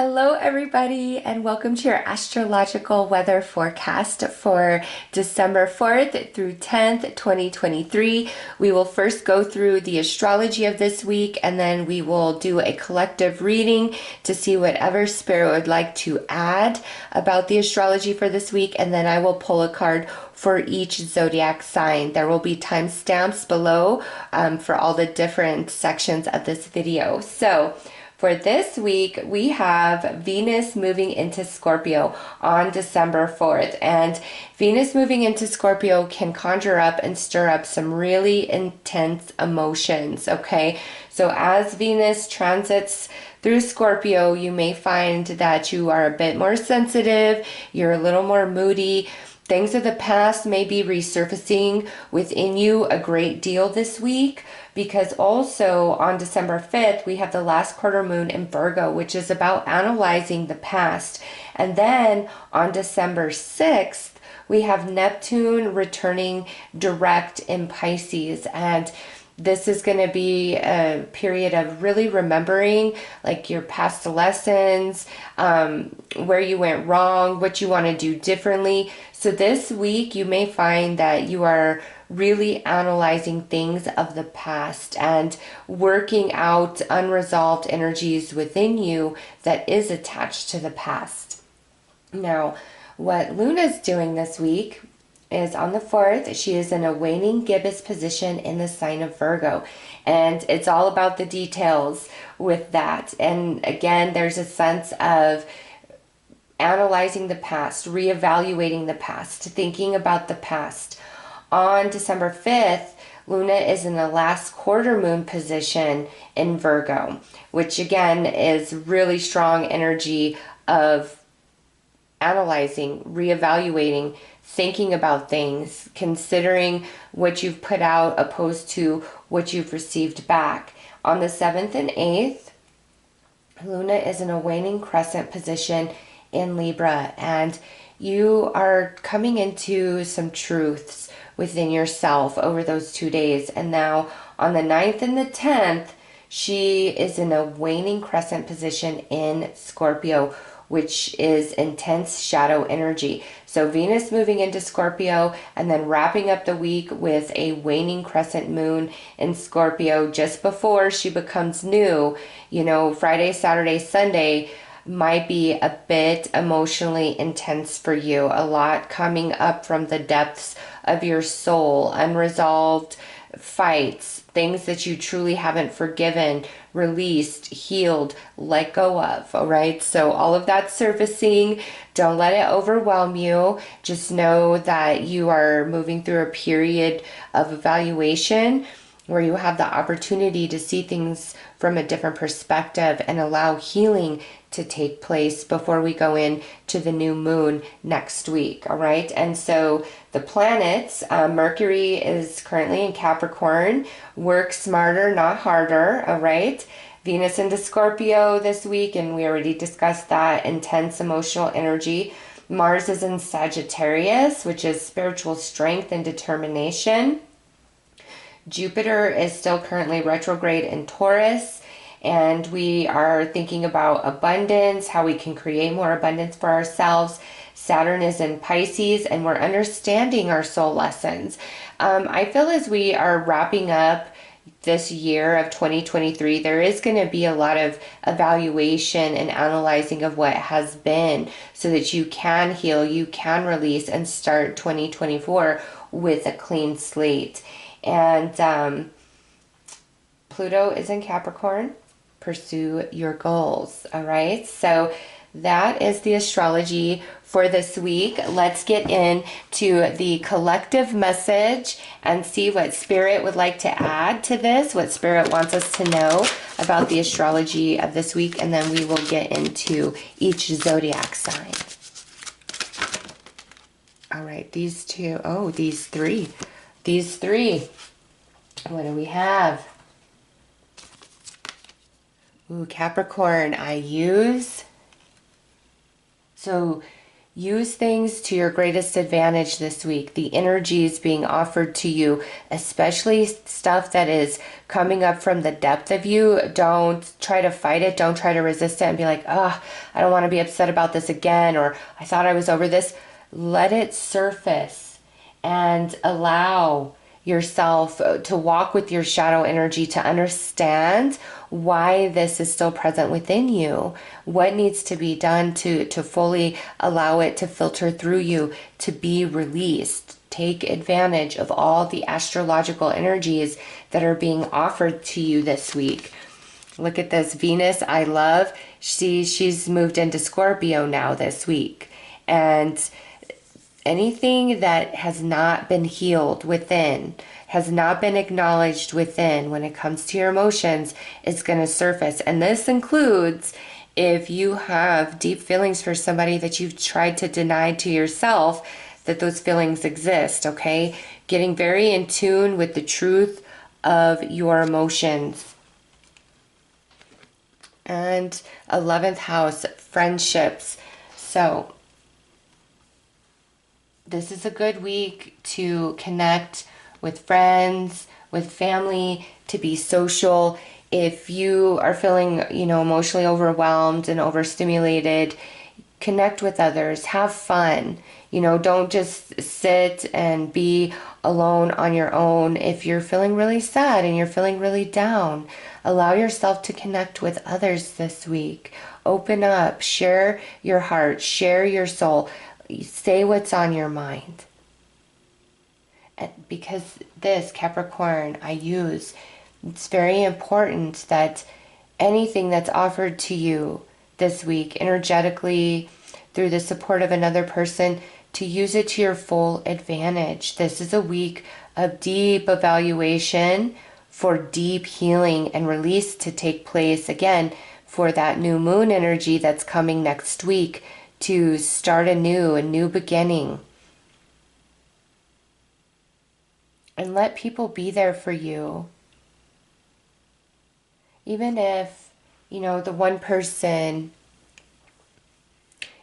Hello, everybody, and welcome to your astrological weather forecast for December 4th through 10th, 2023. We will first go through the astrology of this week, and then we will do a collective reading to see whatever spirit would like to add about the astrology for this week, and then I will pull a card for each zodiac sign. There will be timestamps below for all the different sections of this video. So, for this week, we have Venus moving into Scorpio on December 4th. And Venus moving into Scorpio can conjure up and stir up some really intense emotions, okay? So as Venus transits through Scorpio, you may find that you are a bit more sensitive, you're a little more moody. Things of the past may be resurfacing within you a great deal this week, because also on December 5th, we have the last quarter moon in Virgo, which is about analyzing the past. And then on December 6th, we have Neptune returning direct in Pisces. And this is going to be a period of really remembering like your past lessons, where you went wrong, what you want to do differently. So this week you may find that you are really analyzing things of the past and working out unresolved energies within you that is attached to the past. Now, what Luna's doing this week is on the 4th, she is in a waning gibbous position in the sign of Virgo. And it's all about the details with that. And again, there's a sense of analyzing the past, reevaluating the past, thinking about the past. On December 5th, Luna is in the last quarter moon position in Virgo, which again is really strong energy of analyzing, reevaluating, thinking about things, considering what you've put out opposed to what you've received back. On the 7th and 8th, Luna is in a waning crescent position in Libra, and you are coming into some truths within yourself over those 2 days. And now on the 9th and the 10th, she is in a waning crescent position in Scorpio, which is intense shadow energy. So Venus moving into Scorpio and then wrapping up the week with a waning crescent moon in Scorpio just before she becomes new. You know, Friday, Saturday, Sunday might be a bit emotionally intense for you. A lot coming up from the depths of your soul, unresolved fights, things that you truly haven't forgiven, released, healed, let go of. All right. So all of that surfacing, don't let it overwhelm you. Just know that you are moving through a period of evaluation where you have the opportunity to see things from a different perspective and allow healing to take place before we go in to the new moon next week. All right. And so the planets, Mercury is currently in Capricorn. Work smarter, not harder. All right. Venus into Scorpio this week, and we already discussed that. Intense emotional energy. Mars is in Sagittarius, which is spiritual strength and determination. Jupiter is still currently retrograde in Taurus, and we are thinking about abundance, how we can create more abundance for ourselves. Saturn is in Pisces, and we're understanding our soul lessons. I feel as we are wrapping up this year of 2023, there is going to be a lot of evaluation and analyzing of what has been so that you can heal, you can release, and start 2024 with a clean slate. And Pluto is in Capricorn. Pursue your goals. All right. So that is the astrology for this week. Let's get into the collective message and see what Spirit would like to add to this, what Spirit wants us to know about the astrology of this week. And then we will get into each zodiac sign. All right. These two. Oh, these three. These three. What do we have? Ooh, Capricorn, I use. So Use things to your greatest advantage this week. The energy is being offered to you, especially stuff that is coming up from the depth of you. Don't try to fight it. Don't try to resist it and be like, oh, I don't want to be upset about this again, or I thought I was over this. Let it surface and allow yourself to walk with your shadow energy, to understand why this is still present within you, what needs to be done to fully allow it to filter through you, to be released. Take advantage of all the astrological energies that are being offered to you this week. Look at this, Venus, I love. She's moved into Scorpio now this week. And anything that has not been healed within, has not been acknowledged within when it comes to your emotions, is going to surface. And this includes if you have deep feelings for somebody that you've tried to deny to yourself that those feelings exist, okay? Getting very in tune with the truth of your emotions. And 11th house, friendships. So this is a good week to connect with friends, with family, to be social. If you are feeling, emotionally overwhelmed and overstimulated, connect with others, have fun. Don't just sit and be alone on your own. If you're feeling really sad and you're feeling really down, allow yourself to connect with others this week. Open up, share your heart, share your soul. Say what's on your mind. And because this, Capricorn, it's very important that anything that's offered to you this week, energetically, through the support of another person, to use it to your full advantage. This is a week of deep evaluation, for deep healing and release to take place, again, for that new moon energy that's coming next week, to start a new beginning. And let people be there for you. Even if, the one person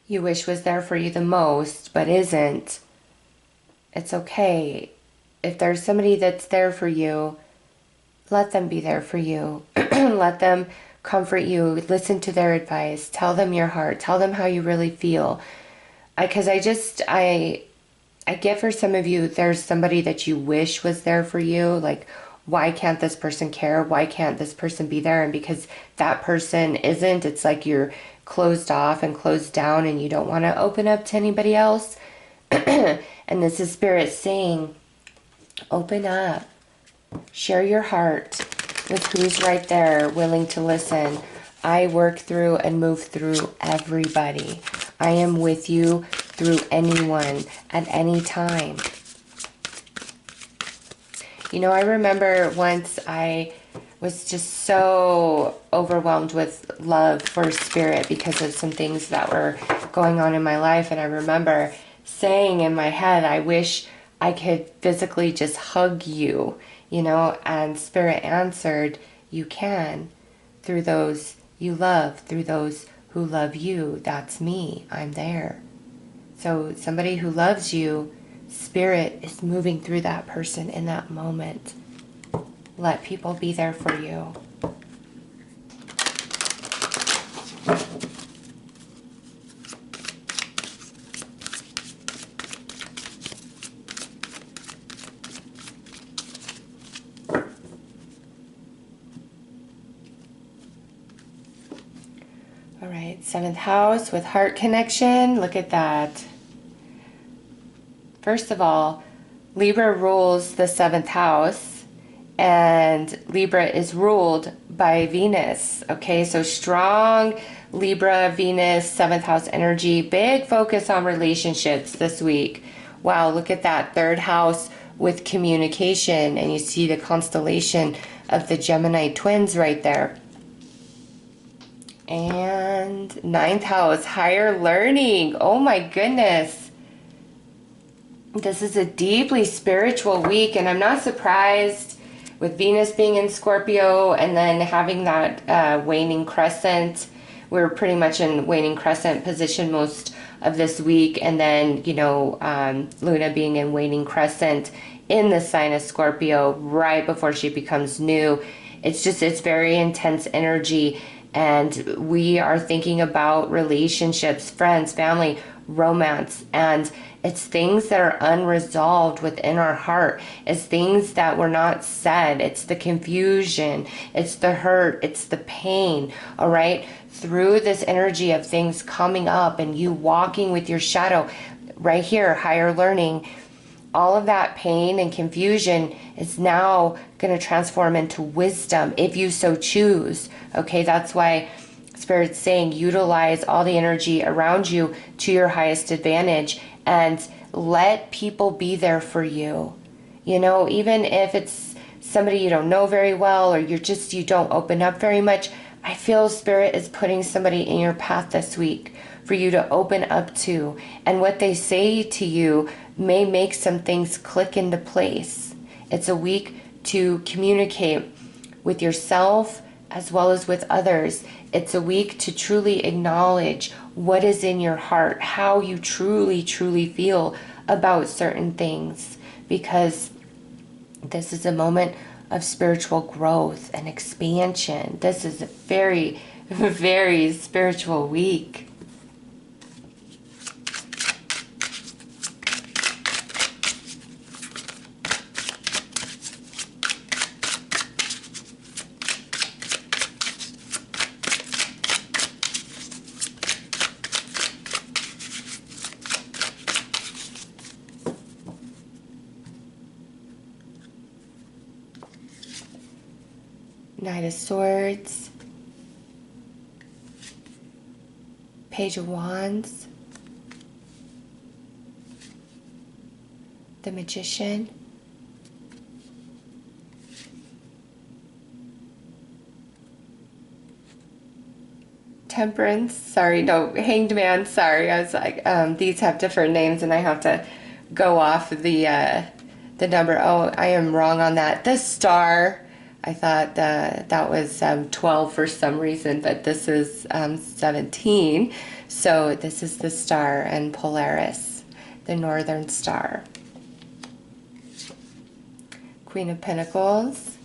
you wish was there for you the most, but isn't, it's okay. If there's somebody that's there for you, let them be there for you. Let them comfort you. Listen to their advice. Tell them your heart. Tell them how you really feel. Because I get, for some of you, there's somebody that you wish was there for you. Like, why can't this person care? Why can't this person be there? And because that person isn't, it's like you're closed off and closed down and you don't want to open up to anybody else. And this is Spirit saying, open up. Share your heart with who's right there, willing to listen. I work through and move through everybody. I am with you through anyone at any time. I remember once I was just so overwhelmed with love for Spirit because of some things that were going on in my life. And I remember saying in my head, I wish I could physically just hug you, and Spirit answered, you can, through those you love, through those who love you. That's me. I'm there. So somebody who loves you, Spirit is moving through that person in that moment. Let people be there for you. All right, 7th house with heart connection. Look at that. First of all, Libra rules the 7th house, and Libra is ruled by Venus. Okay, so strong Libra, Venus, 7th house energy. Big focus on relationships this week. Wow, look at that 3rd house with communication, and you see the constellation of the Gemini twins right there. And 9th house, higher learning. Oh my goodness. This is a deeply spiritual week, and I'm not surprised with Venus being in Scorpio and then having that waning crescent we're pretty much in waning crescent position most of this week, and then, you know, Luna being in waning crescent in the sign of Scorpio right before she becomes new. It's very intense energy, and we are thinking about relationships, friends, family, romance, and it's things that are unresolved within our heart. It's things that were not said. It's the confusion, it's the hurt, it's the pain, all right? Through this energy of things coming up and you walking with your shadow, right here, higher learning, all of that pain and confusion is now going to transform into wisdom if you so choose. Okay, that's why Spirit's saying utilize all the energy around you to your highest advantage and let people be there for you. You know, even if it's somebody you don't know very well, or you don't open up very much, I feel Spirit is putting somebody in your path this week for you to open up to. And what they say to you may make some things click into place. It's a week to communicate with yourself as well as with others. It's a week to truly acknowledge what is in your heart, how you truly, truly feel about certain things, because this is a moment of spiritual growth and expansion. This is a very, very spiritual week. Knight of Swords, Page of Wands, the Magician, Temperance, Hanged Man, sorry, I was like, these have different names and I have to go off the number. Oh, I am wrong on that. The Star, I thought that was 12 for some reason, but this is 17. So this is the Star, and Polaris, the Northern Star. Queen of Pentacles,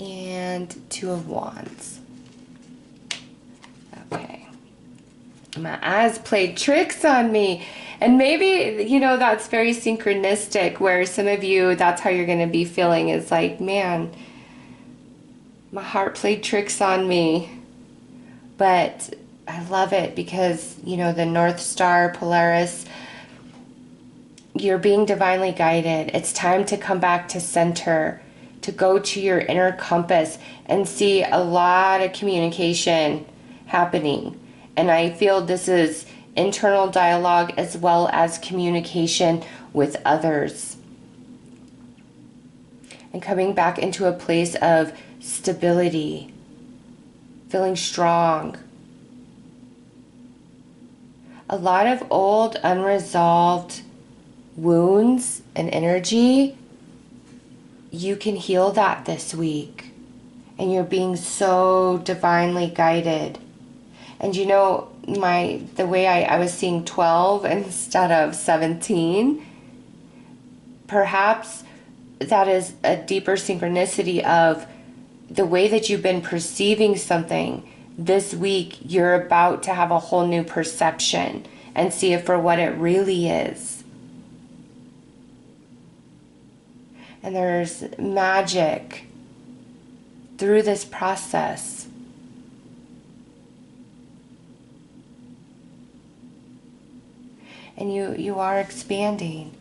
and Two of Wands. Okay. My eyes played tricks on me. And maybe, you know, that's very synchronistic, where some of you, that's how you're going to be feeling, is like, man, my heart played tricks on me. But I love it because, you know, the North Star, Polaris, you're being divinely guided. It's time to come back to center, to go to your inner compass and see a lot of communication happening. And I feel this is internal dialogue as well as communication with others. And coming back into a place of stability, feeling strong. A lot of old unresolved wounds and energy, you can heal that this week. And you're being so divinely guided. And you know, the way I was seeing 12 instead of 17, perhaps that is a deeper synchronicity of the way that you've been perceiving something. This week, you're about to have a whole new perception and see it for what it really is. And there's magic through this process. And you are expanding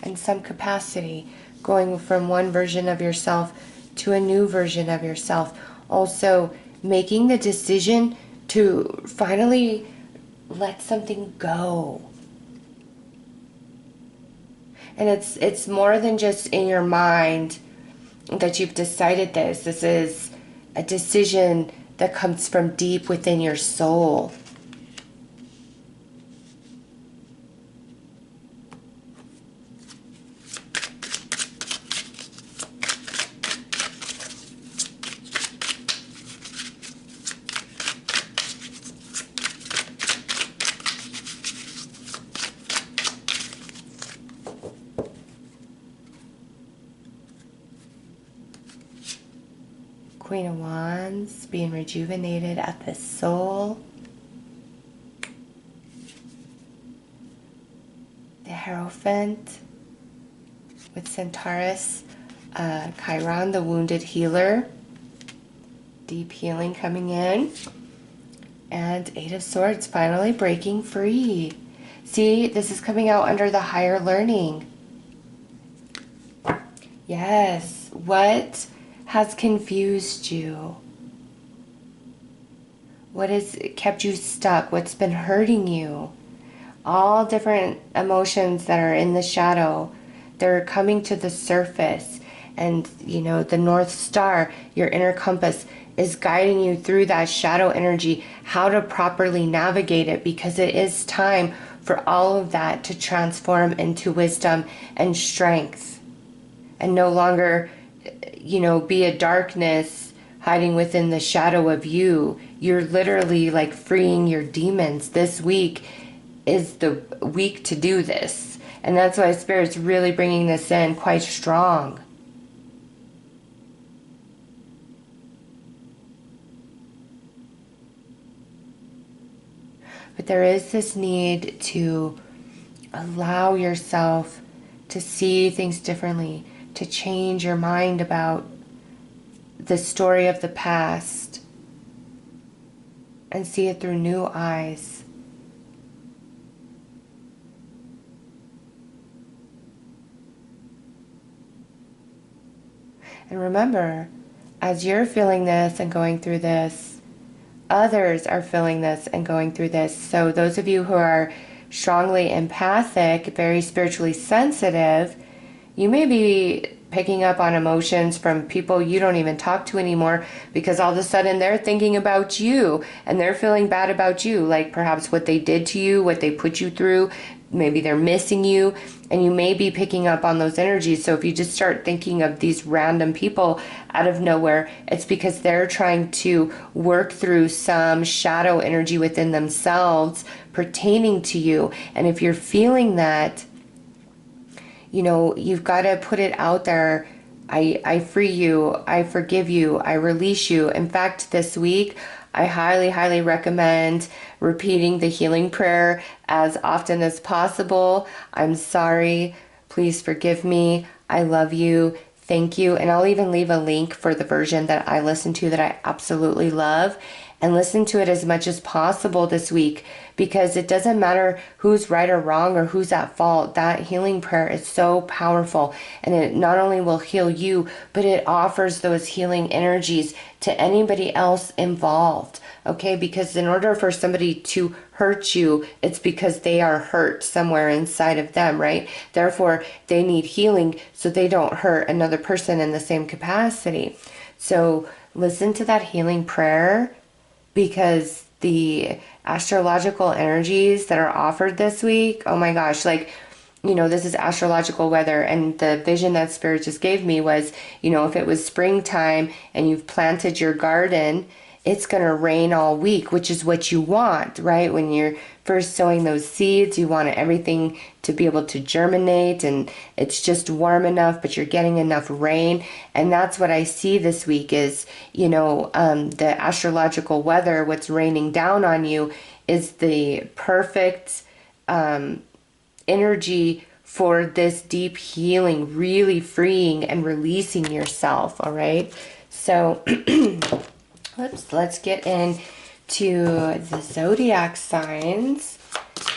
in some capacity, going from one version of yourself to a new version of yourself. Also, making the decision to finally let something go. And it's more than just in your mind that you've decided this. This is a decision that comes from deep within your soul. Queen of Wands, being rejuvenated at the soul. The Hierophant with Centaurus, Chiron, the wounded healer. Deep healing coming in. And Eight of Swords, finally breaking free. See, this is coming out under the higher learning. Yes. What has confused you? What has kept you stuck? What's been hurting you? All different emotions that are in the shadow, they're coming to the surface. And, you know, the North Star, your inner compass, is guiding you through that shadow energy, how to properly navigate it, because it is time for all of that to transform into wisdom and strength, and no longer, you know, be a darkness hiding within the shadow of you. You're literally like freeing your demons. This week is the week to do this. And that's why Spirit's really bringing this in quite strong. But there is this need to allow yourself to see things differently, to change your mind about the story of the past and see it through new eyes. And remember, as you're feeling this and going through this, others are feeling this and going through this. So those of you who are strongly empathic, very spiritually sensitive, you may be picking up on emotions from people you don't even talk to anymore, because all of a sudden they're thinking about you and they're feeling bad about you, like perhaps what they did to you, what they put you through. Maybe they're missing you, and you may be picking up on those energies. So if you just start thinking of these random people out of nowhere, it's because they're trying to work through some shadow energy within themselves pertaining to you. And if you're feeling that, you know, you've got to put it out there. I free you, I forgive you, I release you. In fact, this week, I highly, highly recommend repeating the healing prayer as often as possible. I'm sorry. Please forgive me. I love you. Thank you. And I'll even leave a link for the version that I listen to that I absolutely love. And listen to it as much as possible this week, because it doesn't matter who's right or wrong or who's at fault. That healing prayer is so powerful, and it not only will heal you, but it offers those healing energies to anybody else involved. Okay, because in order for somebody to hurt you, it's because they are hurt somewhere inside of them, right? Therefore, they need healing so they don't hurt another person in the same capacity. So listen to that healing prayer, because the astrological energies that are offered this week, oh my gosh, like, you know, this is astrological weather, and the vision that Spirit just gave me was, you know, if it was springtime and you've planted your garden, it's going to rain all week, which is what you want, right? When you're first sowing those seeds, you want everything to be able to germinate, and it's just warm enough, but you're getting enough rain. And that's what I see this week is, you know, the astrological weather, what's raining down on you is the perfect energy for this deep healing, really freeing and releasing yourself, all right? So let's get into the zodiac signs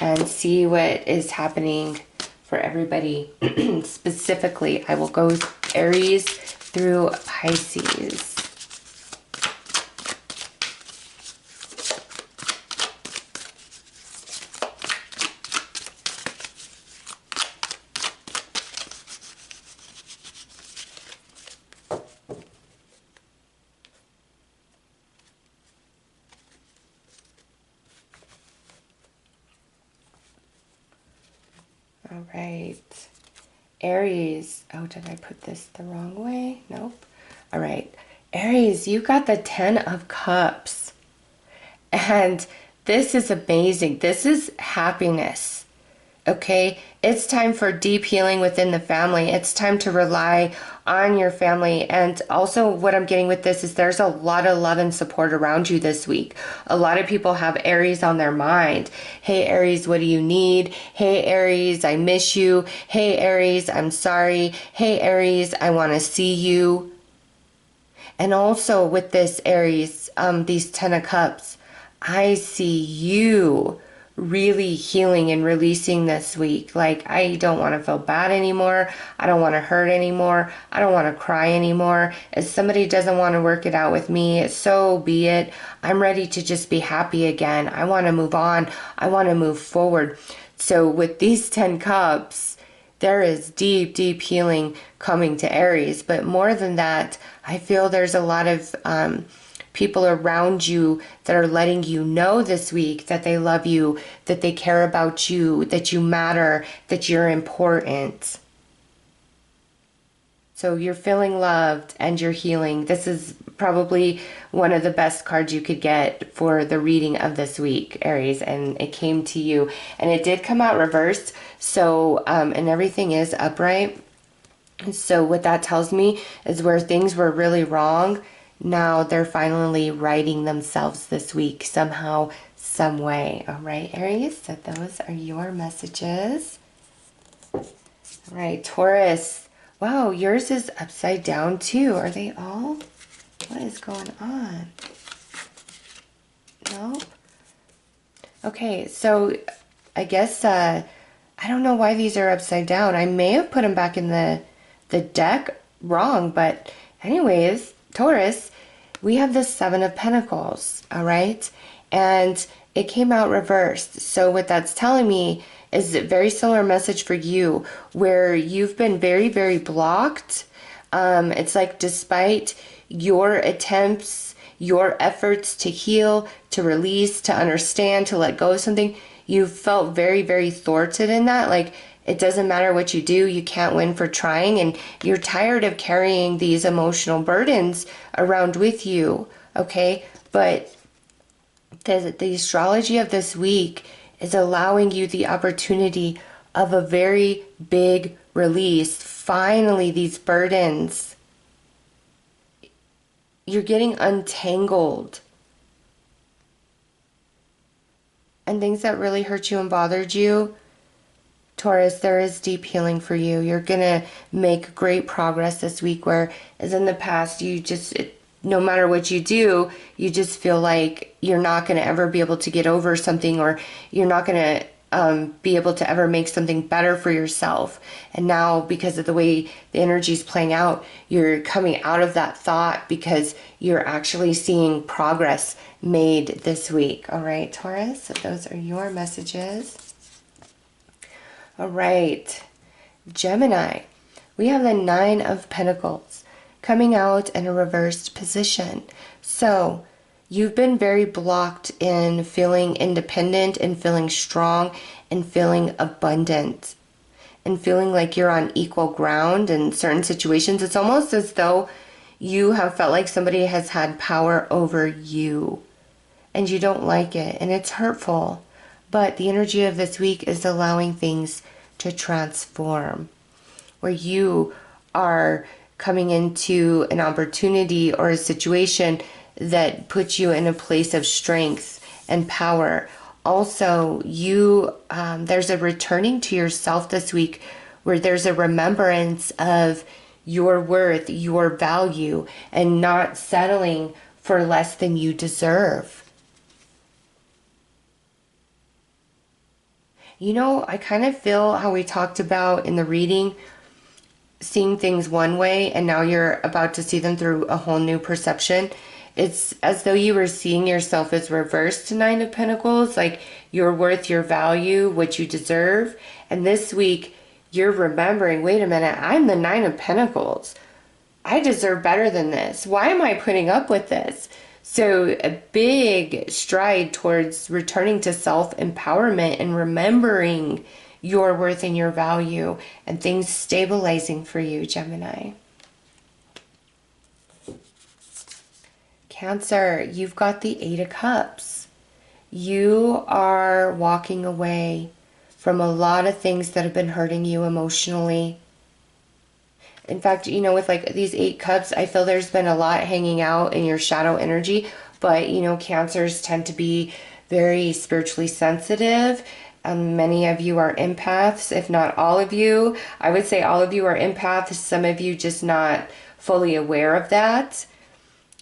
and see what is happening for everybody. Specifically, I will go Aries through Pisces. All right, Aries. Oh, did I put this the wrong way? Nope. All right, Aries, you got the 10 of Cups. And this is amazing. This is happiness. Okay, it's time for deep healing within the family. It's time to rely on your family. And also what I'm getting with this is there's a lot of love and support around you this week. A lot of people have Aries on their mind. Hey Aries, what do you need? Hey Aries, I miss you. Hey Aries, I'm sorry. Hey Aries, I want to see you. And also with this Aries, these 10 of Cups, I see you really healing and releasing this week. Like, I don't want to feel bad anymore. I don't want to hurt anymore. I don't want to cry anymore. If somebody doesn't want to work it out with me, so be it. I'm ready to just be happy again. I want to move on. I want to move forward. So with these 10 Cups, there is deep, deep healing coming to Aries. But more than that, I feel there's a lot of people around you that are letting you know this week that they love you, that they care about you, that you matter, that you're important. So you're feeling loved and you're healing. This is probably one of the best cards you could get for the reading of this week, Aries, and it came to you. And it did come out reversed, so and everything is upright. So what that tells me is where things were really wrong, now they're finally righting themselves this week somehow, some way. All right, Aries, so those are your messages. All right, Taurus. Wow, yours is upside down too. Are they all? What is going on? No? Okay, so I guess I don't know why these are upside down. I may have put them back in the deck wrong, but anyways, Taurus, we have the Seven of Pentacles, all right? And it came out reversed. So what that's telling me is a very similar message for you, where you've been very, very blocked. It's like despite your attempts, your efforts to heal, to release, to understand, to let go of something, you felt very, very thwarted in that. Like, it doesn't matter what you do, you can't win for trying, and you're tired of carrying these emotional burdens around with you, okay? But the astrology of this week is allowing you the opportunity of a very big release. Finally, these burdens, you're getting untangled. And things that really hurt you and bothered you, Taurus, there is deep healing for you. You're going to make great progress this week, where as in the past, no matter what you do, you just feel like you're not going to ever be able to get over something, or you're not going to be able to ever make something better for yourself. And now, because of the way the energy is playing out, you're coming out of that thought because you're actually seeing progress made this week. All right, Taurus, so those are your messages. All right, Gemini, we have the Nine of Pentacles coming out in a reversed position. So you've been very blocked in feeling independent and feeling strong and feeling abundant and feeling like you're on equal ground in certain situations. It's almost as though you have felt like somebody has had power over you and you don't like it, and it's hurtful. But the energy of this week is allowing things to transform, where you are coming into an opportunity or a situation that puts you in a place of strength and power. Also, there's a returning to yourself this week, where there's a remembrance of your worth, your value, and not settling for less than you deserve. You know, I kind of feel how we talked about in the reading, seeing things one way, and now you're about to see them through a whole new perception. It's as though you were seeing yourself as reversed to Nine of Pentacles, like your worth, your value, what you deserve. And this week, you're remembering, wait a minute, I'm the Nine of Pentacles. I deserve better than this. Why am I putting up with this? So a big stride towards returning to self-empowerment and remembering your worth and your value, and things stabilizing for you, Gemini. Cancer, you've got the Eight of Cups. You are walking away from a lot of things that have been hurting you emotionally. In fact, you know, with like these 8 cups, I feel there's been a lot hanging out in your shadow energy. But, you know, Cancers tend to be very spiritually sensitive. Many of you are empaths, if not all of you. I would say all of you are empaths. Some of you just not fully aware of that.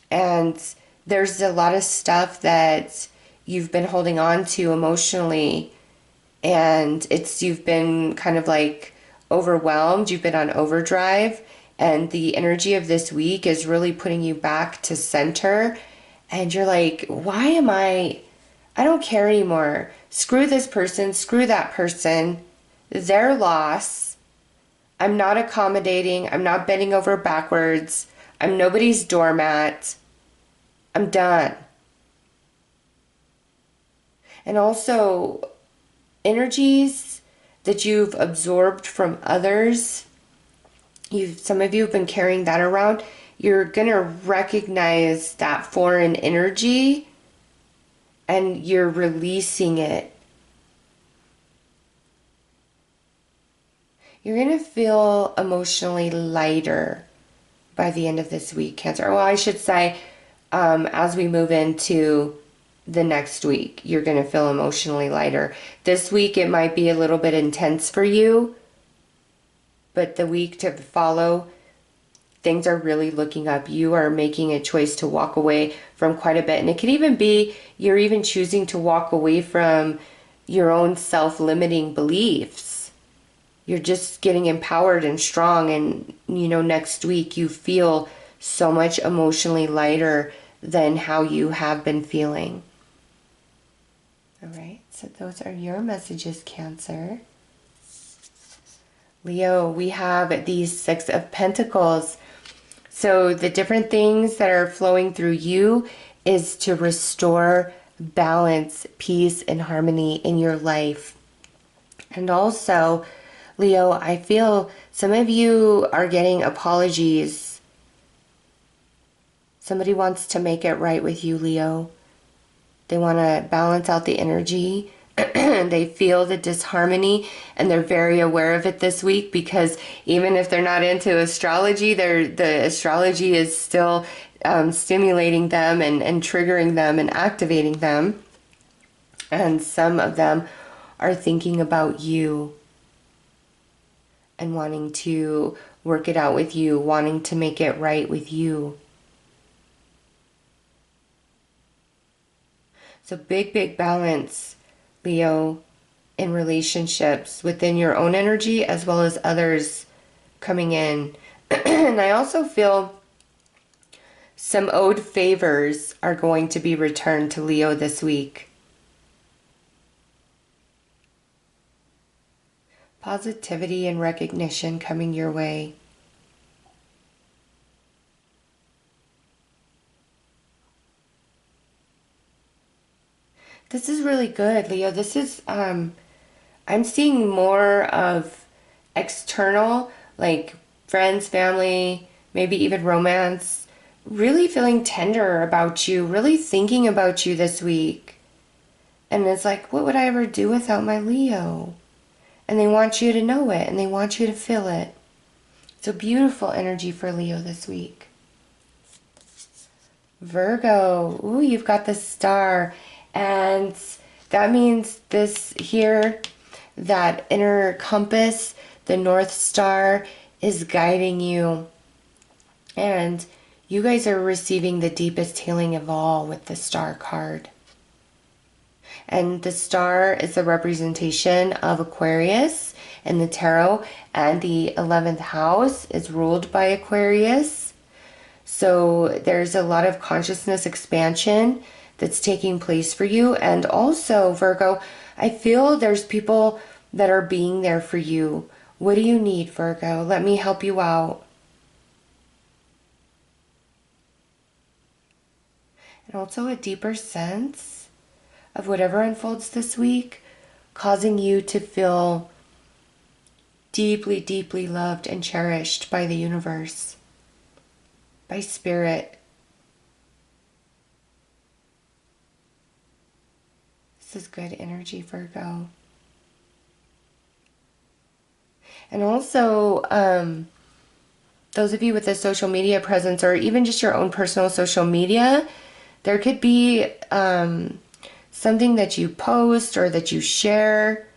And there's a lot of stuff that you've been holding on to emotionally. And you've been kind of like overwhelmed. You've been on overdrive. And the energy of this week is really putting you back to center. And you're like, why am I don't care anymore. Screw this person, screw that person, their loss. I'm not accommodating. I'm not bending over backwards. I'm nobody's doormat. I'm done. And also, energies that you've absorbed from others, some of you have been carrying that around. You're going to recognize that foreign energy and you're releasing it. You're going to feel emotionally lighter by the end of this week, Cancer. Well, I should say, as we move into the next week, you're going to feel emotionally lighter. This week, it might be a little bit intense for you, but the week to follow, things are really looking up. You are making a choice to walk away from quite a bit. And it could even be you're even choosing to walk away from your own self-limiting beliefs. You're just getting empowered and strong. And, you know, next week you feel so much emotionally lighter than how you have been feeling. All right, so those are your messages, Cancer. Leo, we have these 6 of Pentacles. So the different things that are flowing through you is to restore balance, peace, and harmony in your life. And also, Leo, I feel some of you are getting apologies. Somebody wants to make it right with you, Leo. They want to balance out the energy. They feel the disharmony and they're very aware of it this week because even if they're not into astrology, the astrology is still stimulating them and triggering them and activating them. And some of them are thinking about you and wanting to work it out with you, wanting to make it right with you. So big balance, Leo, in relationships within your own energy as well as others coming in. And I also feel some owed favors are going to be returned to Leo this week. Positivity and recognition coming your way. This is really good, Leo. This is, I'm seeing more of external, like friends, family, maybe even romance, really feeling tender about you, really thinking about you this week. And it's like, what would I ever do without my Leo? And they want you to know it, and they want you to feel it. It's a beautiful energy for Leo this week. Virgo, ooh, you've got the star. And that means this here, that inner compass, the North Star, is guiding you. And you guys are receiving the deepest healing of all with the Star card. And the star is a representation of Aquarius in the tarot. And the 11th house is ruled by Aquarius. So there's a lot of consciousness expansion that's taking place for you. And also, Virgo, I feel there's people that are being there for you. What do you need, Virgo? Let me help you out. And also a deeper sense of whatever unfolds this week, causing you to feel deeply loved and cherished by the universe, by spirit. This is good energy, Virgo. And also, those of you with a social media presence, or even just your own personal social media, there could be something that you post or that you share,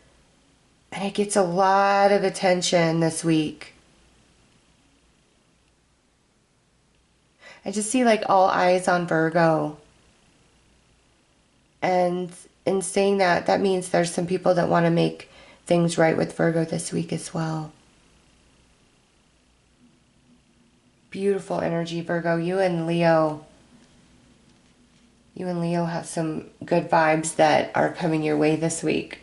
and it gets a lot of attention this week. I just see like all eyes on Virgo. And in saying that, that means there's some people that want to make things right with Virgo this week as well. Beautiful energy, Virgo. You and Leo have some good vibes that are coming your way this week.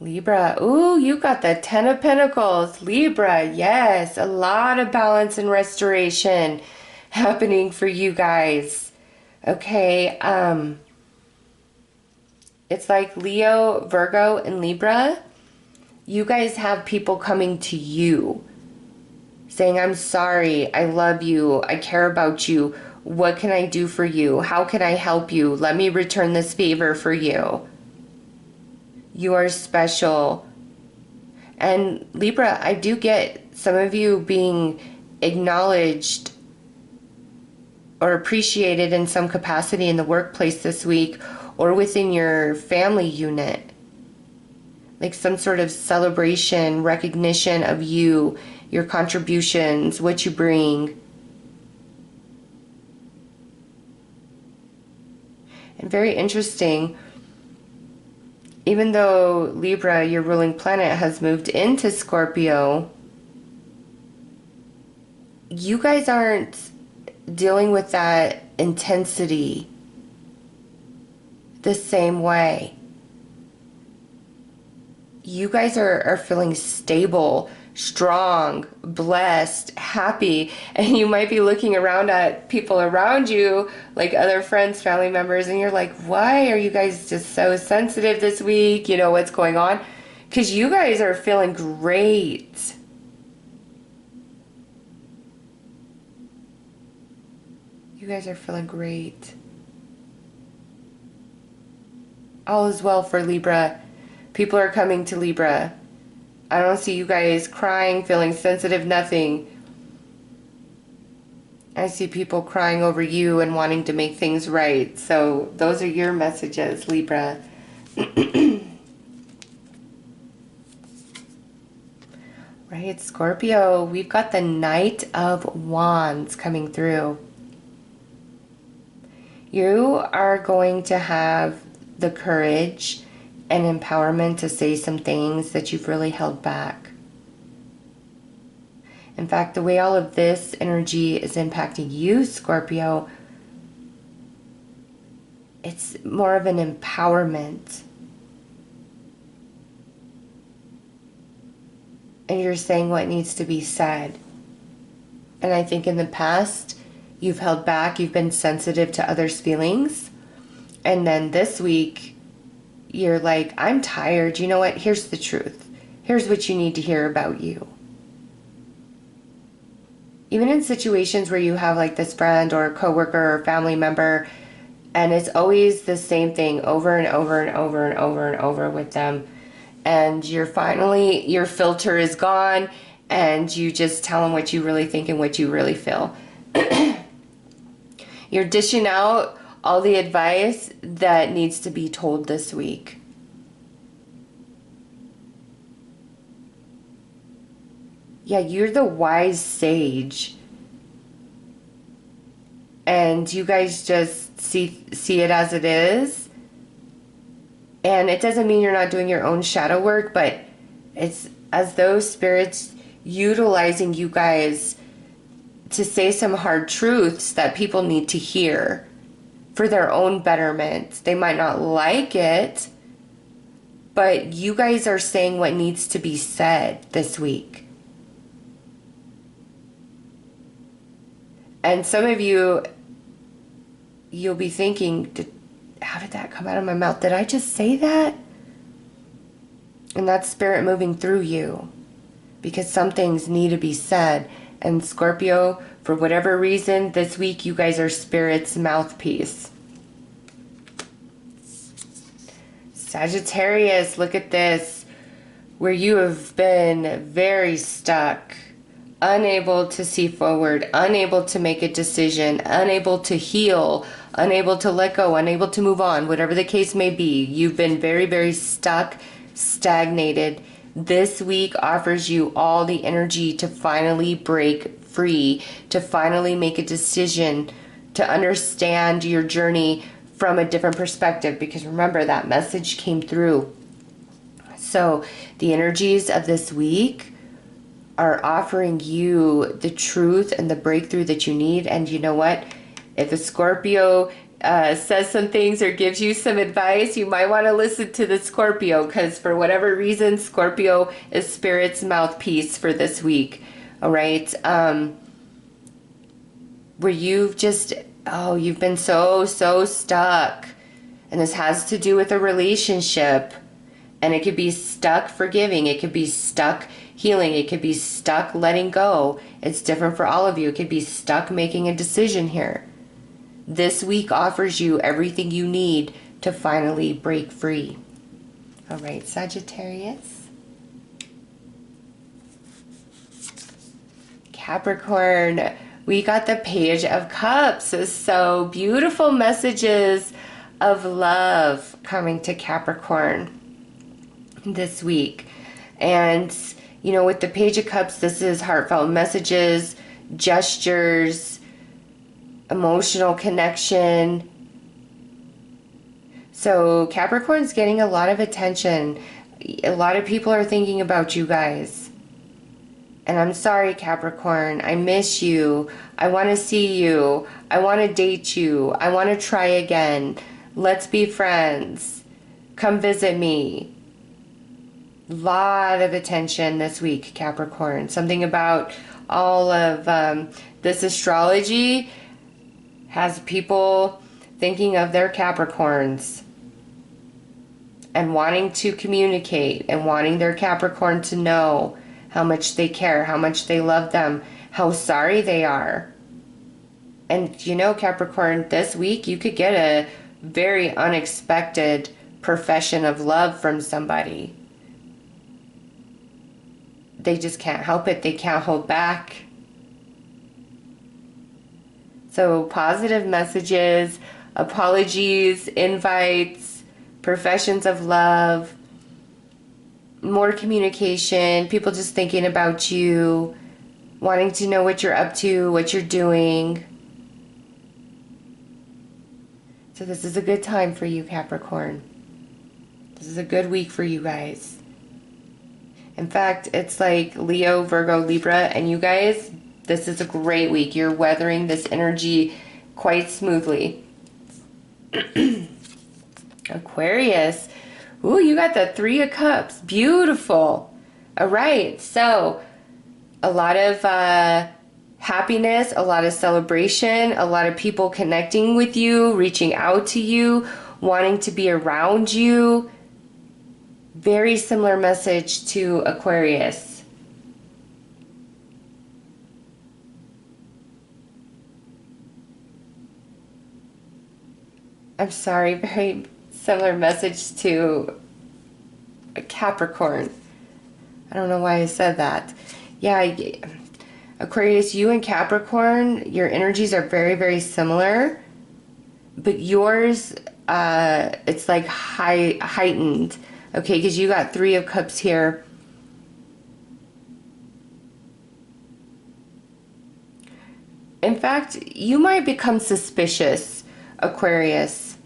Libra. Ooh, you got the Ten of Pentacles. Libra, yes. A lot of balance and restoration happening for you guys. Okay, it's like Leo, Virgo, and Libra. You guys have people coming to you saying, I'm sorry, I love you, I care about you. What can I do for you? How can I help you? Let me return this favor for you. You are special. And Libra, I do get some of you being acknowledged or appreciated in some capacity in the workplace this week, or within your family unit. Like some sort of celebration, recognition of you, your contributions, what you bring. And very interesting, even though Libra, your ruling planet, has moved into Scorpio, you guys aren't dealing with that intensity the same way. You guys are feeling stable, strong, blessed, happy, and you might be looking around at people around you, like other friends, family members, and you're like, why are you guys just so sensitive this week? You know, what's going on? Because you guys are feeling great. You guys are feeling great. All is well for Libra. People are coming to Libra. I don't see you guys crying, feeling sensitive, nothing. I see people crying over you and wanting to make things right. So those are your messages, Libra. Right, Scorpio, we've got the Knight of Wands coming through. You are going to have the courage and empowerment to say some things that you've really held back. In fact, the way all of this energy is impacting you, Scorpio, it's more of an empowerment. And you're saying what needs to be said. And I think in the past, you've held back, you've been sensitive to others' feelings. And then this week, you're like, I'm tired. You know what? Here's the truth. Here's what you need to hear about you. Even in situations where you have like this friend or a coworker or family member, and it's always the same thing over and over and over and over and over with them. And you're finally, your filter is gone, and you just tell them what you really think and what you really feel. You're dishing out all the advice that needs to be told this week. Yeah, you're the wise sage. And you guys just see it as it is. And it doesn't mean you're not doing your own shadow work, but it's as though Spirit's utilizing you guys to say some hard truths that people need to hear for their own betterment. They might not like it, but you guys are saying what needs to be said this week. And some of you, you'll be thinking, how did that come out of my mouth? Did I just say that? And that's Spirit moving through you, because some things need to be said. And Scorpio, for whatever reason, this week you guys are Spirit's mouthpiece. Sagittarius, look at this. where you have been very stuck, unable to see forward, unable to make a decision, unable to heal, unable to let go, unable to move on, whatever the case may be. You've been very, very stuck, stagnated. This week offers you all the energy to finally break free, to finally make a decision, to understand your journey from a different perspective, because remember, that message came through. So the energies of this week are offering you the truth and the breakthrough that you need. And you know what? If a Scorpio says some things or gives you some advice, you might want to listen to the Scorpio, because for whatever reason, Scorpio is Spirit's mouthpiece for this week. All right. Where you've just, you've been so stuck. And this has to do with a relationship. And it could be stuck forgiving. It could be stuck healing. It could be stuck letting go. It's different for all of you. It could be stuck making a decision here. This week offers you everything you need to finally break free. All right, Sagittarius. Capricorn. We got the Page of Cups. So beautiful messages of love coming to Capricorn this week. And you know, with the Page of Cups, this is heartfelt messages, gestures, emotional connection. So Capricorn's getting a lot of attention. A lot of people are thinking about you guys. And I'm sorry, Capricorn, I miss you. I want to see you. I want to date you. I want to try again. Let's be friends. Come visit me. Lot of attention this week, Capricorn. Something about all of this astrology has people thinking of their Capricorns and wanting to communicate and wanting their Capricorn to know how much they care, how much they love them, how sorry they are. And you know, Capricorn, this week you could get a very unexpected profession of love from somebody. They just can't help it. They can't hold back. So positive messages, apologies, invites, professions of love, more communication, people just thinking about you, wanting to know what you're up to, what you're doing. So this is a good time for you, Capricorn. This is a good week for you guys. In fact, it's like Leo, Virgo, Libra, and you guys, this is a great week. You're weathering this energy quite smoothly. Aquarius. Ooh, you got the Three of Cups. Beautiful. All right. So a lot of happiness, a lot of celebration, a lot of people connecting with you, reaching out to you, wanting to be around you. Very similar message to Aquarius. I'm sorry, very similar message to Capricorn. I don't know why I said that. Yeah, Aquarius, you and Capricorn, your energies are very, very similar. But yours, it's like heightened. Okay, because you got Three of Cups here. In fact, you might become suspicious, Aquarius.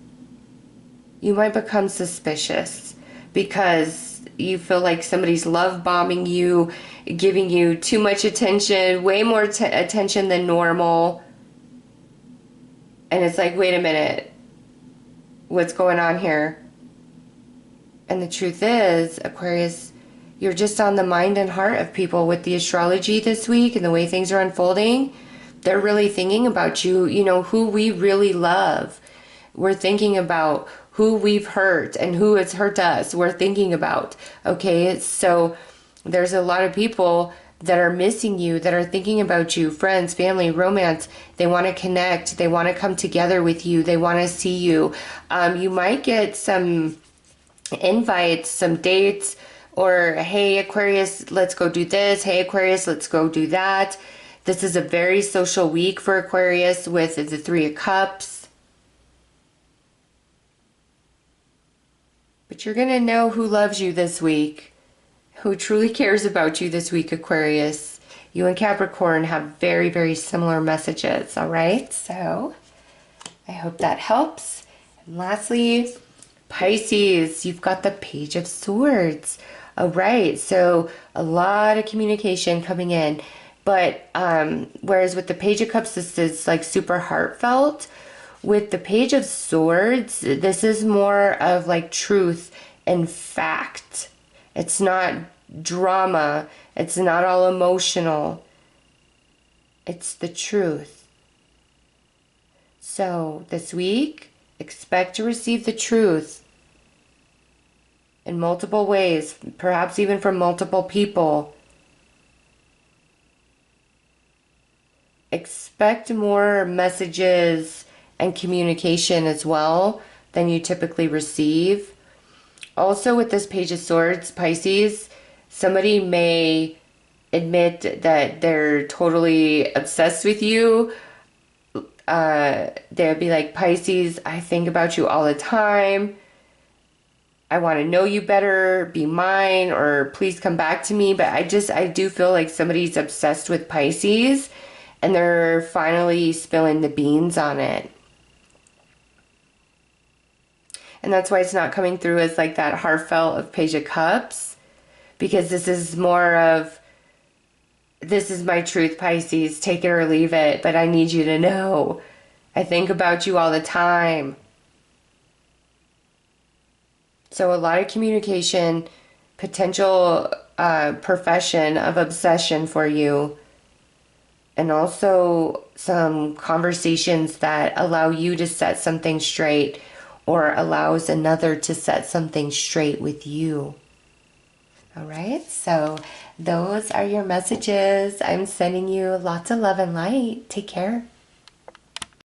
You might become suspicious because you feel like somebody's love bombing you, giving you too much attention, way more attention than normal. And it's like, wait a minute, what's going on here? And the truth is, Aquarius, you're just on the mind and heart of people with the astrology this week and the way things are unfolding. They're really thinking about you, you know, who we really love. We're thinking about who we've hurt and who has hurt us. We're thinking about, okay, so there's a lot of people that are missing you, that are thinking about you, friends, family, romance. They want to connect. They want to come together with you. They want to see you. You might get some invites, some dates, Or, hey, Aquarius, let's go do this. Hey, Aquarius, let's go do that. This is a very social week for Aquarius with the Three of Cups. But you're going to know who loves you this week, who truly cares about you this week, Aquarius. You and Capricorn have very, very similar messages, all right? So I hope that helps. And lastly, Pisces, you've got the Page of Swords. All right, so a lot of communication coming in. But whereas with the Page of Cups, this is like super heartfelt. With the Page of Swords, this is more of like truth and fact. It's not drama. It's not all emotional. It's the truth. So this week, expect to receive the truth in multiple ways, perhaps even from multiple people. Expect more messages and communication as well than you typically receive. Also with this Page of Swords, Pisces, somebody may admit that they're totally obsessed with you. They'll be like, Pisces, I think about you all the time. I want to know you better, be mine, or please come back to me. But I do feel like somebody's obsessed with Pisces and they're finally spilling the beans on it. And that's why it's not coming through as like that heartfelt of Page of Cups, because this is more of, this is my truth, Pisces, take it or leave it, but I need you to know. I think about you all the time. So a lot of communication, potential profession of obsession for you, and also some conversations that allow you to set something straight or allows another to set something straight with you. All right, so those are your messages. I'm sending you lots of love and light. Take care.